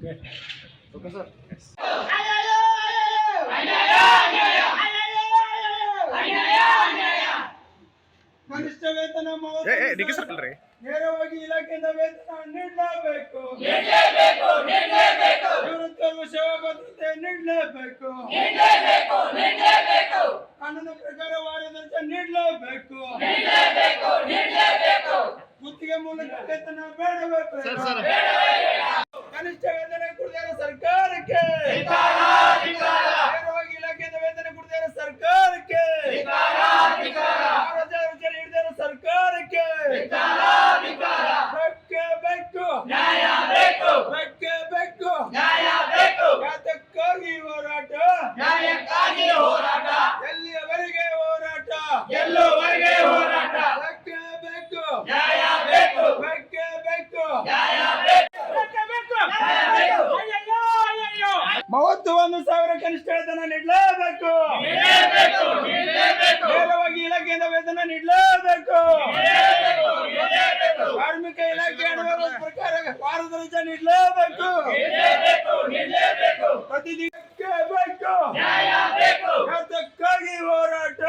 Okay sir. ಕನಿಷ್ಠ ವೇತನ circle ನೇರವಾಗಿ ಇಲಾಖೆಯಿಂದ ವೇತನ ನೀಡಲೇಬೇಕು. ನಿವೃತ್ತರು ಸೇವಾ ಭದ್ರತೆ ನೀಡಲೇಬೇಕು. ಕಾನೂನು ಪ್ರಕಾರ ವಾರದಂತೆ ನೀಡಲೇಬೇಕು. ಗುತ್ತಿಗೆ ಮೂಲಕ ವೇತನ ಬೇಡಬೇಕು. ಕನಿಷ್ಠ ವೇತನ ಕೊಡದಿರೋ ಸರ್ಕಾರಕ್ಕೆ, ನೇರವಾಗಿ ಇಲಾಖೆಯಿಂದ ವೇತನ ಕೊಡದಿರೋ ಸರ್ಕಾರಕ್ಕೆ, ಹಿಡಿದಿರೋ ಸರ್ಕಾರಕ್ಕೆ ಬೇಕೇ ಬೇಕು, ಬೇಕೇ ಬೇಕು. ಯಾತಕ್ಕಾಗಿ ಹೋರಾಟ, ಎಲ್ಲಿಯವರೆಗೆ ಹೋರಾಟ, ಬೇಕೇ ಬೇಕು, ಬೇಕೇ ಬೇಕು. ಮೂವತ್ತೊಂದು ಸಾವಿರ ಕನಿಷ್ಠ ವೇತನ ನೀಡಲೇಬೇಕು. ನೇರವಾಗಿ ಇಲಾಖೆಯಿಂದ ವೇತನ ನೀಡಲೇಬೇಕು. ಕಾರ್ಮಿಕ ಇಲಾಖೆ ಅನುಭವದ ಪ್ರಕಾರ ವಾರದ ರಜೆ ನೀಡಲೇಬೇಕು. ಪ್ರತಿದಿನಕ್ಕೆ ಬೇಕು. ಯಾತಕ್ಕಾಗಿ ಹೋರಾಟ,